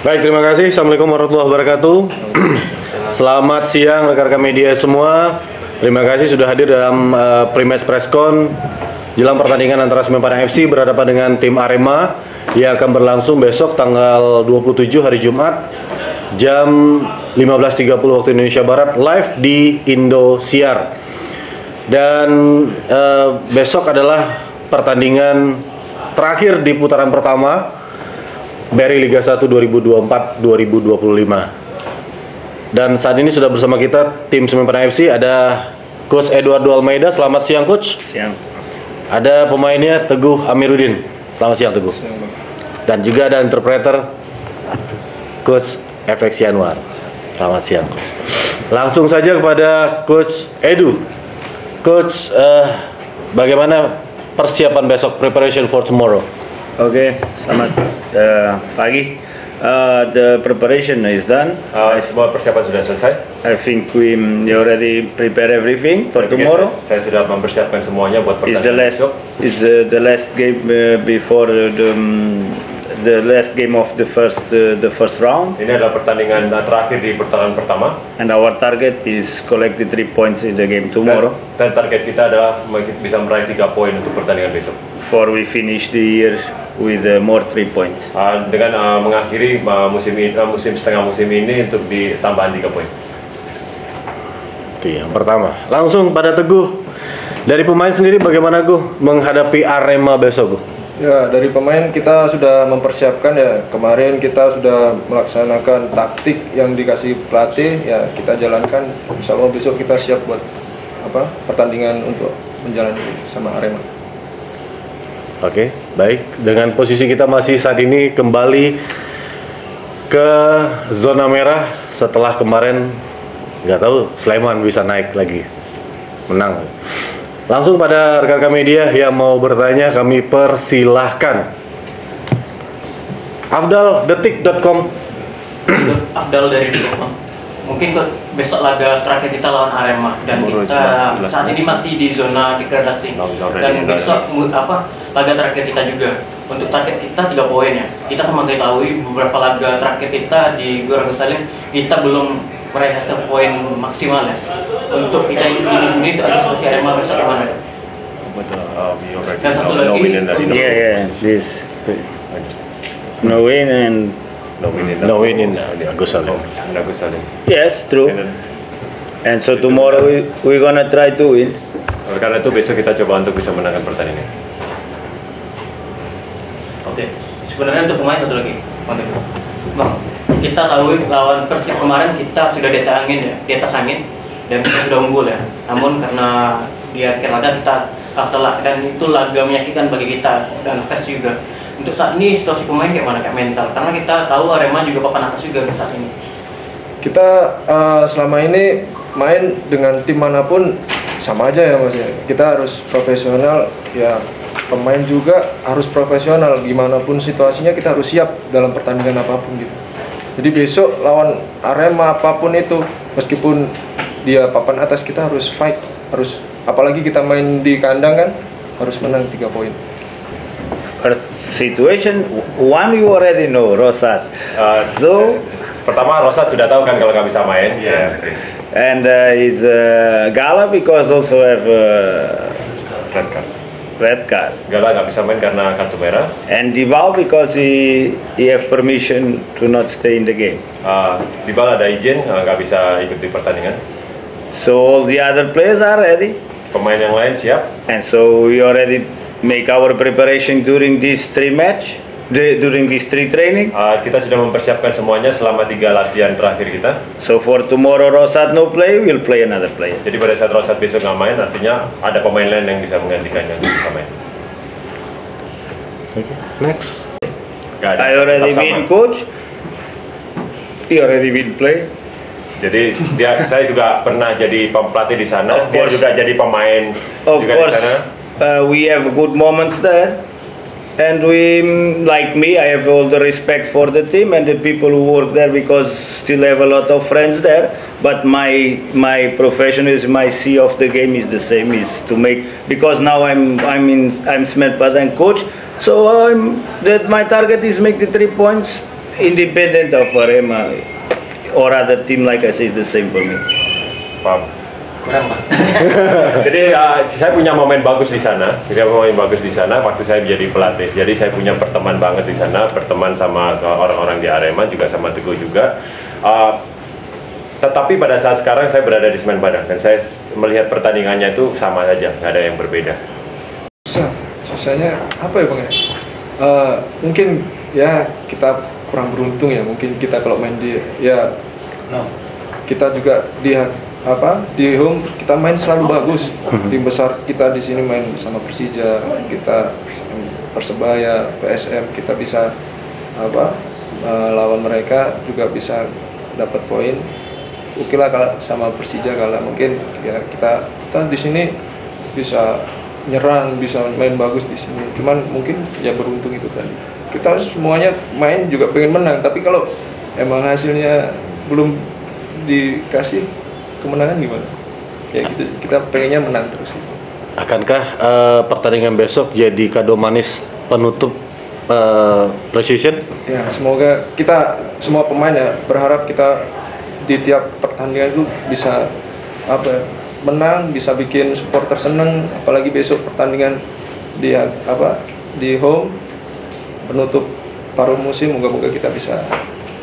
Baik, terima kasih. Assalamualaikum warahmatullahi wabarakatuh. Selamat siang rekan-rekan media semua. Terima kasih sudah hadir dalam pre-match presscon jelang pertandingan antara Semen Padang FC berhadapan dengan tim Arema yang akan berlangsung besok tanggal 27 hari Jumat jam 15.30 waktu Indonesia Barat live di Indosiar. Dan besok adalah pertandingan terakhir di putaran pertama BRI Liga 1 2024-2025. Dan saat ini sudah bersama kita tim Semen Padang FC, ada Coach Eduardo Almeida. Selamat siang, Coach. Siang. Ada pemainnya Teguh Amiruddin. Selamat siang, Teguh. Siang, Bang. Dan juga ada interpreter Coach FX Yanuar. Selamat siang, Coach. Langsung saja kepada Coach Edu. Coach, bagaimana persiapan besok, preparation for tomorrow? Oke, selamat pagi. The preparation is done. Semua persiapan sudah selesai. I think we already prepare everything for tomorrow. Saya sudah mempersiapkan semuanya buat Is pertandingan besok. the last game before the last game of the first round. Ini adalah pertandingan terakhir di putaran pertama. And our target is collect the 3 points in the game tomorrow. Dan target kita adalah bisa meraih 3 poin untuk pertandingan besok. Before we finish the year with more 3 points. Dengan mengakhiri musim setengah musim ini untuk ditambahan 3 poin. Oke, yang pertama. Langsung pada Teguh. Dari pemain sendiri bagaimana, Gu, menghadapi Arema besok, Gu? Ya, dari pemain kita sudah mempersiapkan ya. Kemarin kita sudah melaksanakan taktik yang dikasih pelatih, ya kita jalankan. Insya Allah besok kita siap buat pertandingan untuk menjalani sama Arema. Oke, baik. Dengan posisi kita masih saat ini kembali ke zona merah setelah kemarin nggak tahu Sleman bisa naik lagi, menang. Langsung pada rekan-rekan media yang mau bertanya kami persilahkan. Afdal.detik.com. Afdal dari Detik.com. Mungkin besok laga terakhir kita lawan Arema dan kita saat ini masih di zona degradasi. Dan besok laga terakhir kita juga. Untuk target kita 3 poin ya. Kita sama ketahui beberapa laga terakhir kita di Gor Salim kita belum meraih hasil poin maksimal ya. Untuk kita ini untuk antisipasi Arema besok gimana? Dan satu lagi, Please. No win and No win in Agus Salim. yes, true. And so tomorrow we're gonna try to win. Oleh karena itu besok kita coba untuk bisa menangkan pertandingan. Oke, sebenarnya untuk pemain satu lagi, Bang, kita tahu lawan Persib kemarin kita sudah di atas angin dan kita sudah unggul ya. Namun karena di akhir laga kita kalah dan itu laga menyakitkan bagi kita dan fans juga. Untuk saat ini situasi pemain kayak mana, kayak mental? Karena kita tahu Arema juga papan atas juga saat ini. Kita selama ini main dengan tim manapun sama aja ya Mas ya. Kita harus profesional ya. Pemain juga harus profesional, gimana pun situasinya kita harus siap dalam pertandingan apapun gitu. Jadi besok lawan Arema apapun itu, meskipun dia papan atas kita harus fight, apalagi kita main di kandang kan, harus menang 3 poin. First situation, one you already know, Rosat. Pertama Rosat sudah tahu kan kalau nggak bisa main. And is Gala because also have red card. Gala nggak bisa main karena kartu merah. And Dibal because he have permission to not stay in the game. Dibal ada izin nggak bisa ikut di pertandingan. So all the other players are ready. Pemain yang lain siap. And so we already make our preparation during these 3 match, during these 3 training. Kita sudah mempersiapkan semuanya selama 3 latihan terakhir kita. So for tomorrow Rosat no play, we'll play another player. Jadi pada saat Rosat besok nggak main, artinya ada pemain lain yang bisa menggantikannya yang bisa main. Okay. Next. I already been coach. He already been play. Jadi saya juga pernah jadi pelatih di sana. Of Dia course. juga jadi pemain Of juga course, di sana. we have good moments there. And we, like me, I have all the respect for the team and the people who work there because still have a lot of friends there. But my profession is my sea of the game is the same, is to make, because now I'm Semen Padang coach. So my target is make the 3 points independent of Arema or other team like I say, is the same for me. Paham. Kurang, Pak. Jadi saya punya momen bagus di sana. Waktu saya menjadi pelatih. Jadi saya punya berteman banget di sana, berteman sama orang-orang di Arema juga sama Teguh juga. Tetapi pada saat sekarang saya berada di Semen Padang dan saya melihat pertandingannya itu sama saja, nggak ada yang berbeda. Susahnya apa ya Bang ya? Mungkin ya kita kurang beruntung ya. Mungkin kita kalau main di kita juga di home kita main selalu bagus. Tim besar kita di sini main sama Persija, kita Persebaya, PSM, kita bisa lawan mereka juga bisa dapat poin. Oke lah kalau sama Persija kalah, mungkin ya kita di sini bisa nyerang, bisa main bagus di sini. Cuman mungkin ya beruntung itu tadi. Kita semuanya main juga pengen menang, tapi kalau emang hasilnya belum dikasih kemenangan gimana? Ya gitu, kita pengennya menang terus. Akankah pertandingan besok jadi kado manis penutup pre-season? Ya, semoga kita semua pemain ya berharap kita di tiap pertandingan itu bisa menang, bisa bikin supporter seneng, apalagi besok pertandingan di home penutup paruh musim, moga-moga kita bisa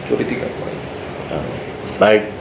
curi 3 poin. Baik.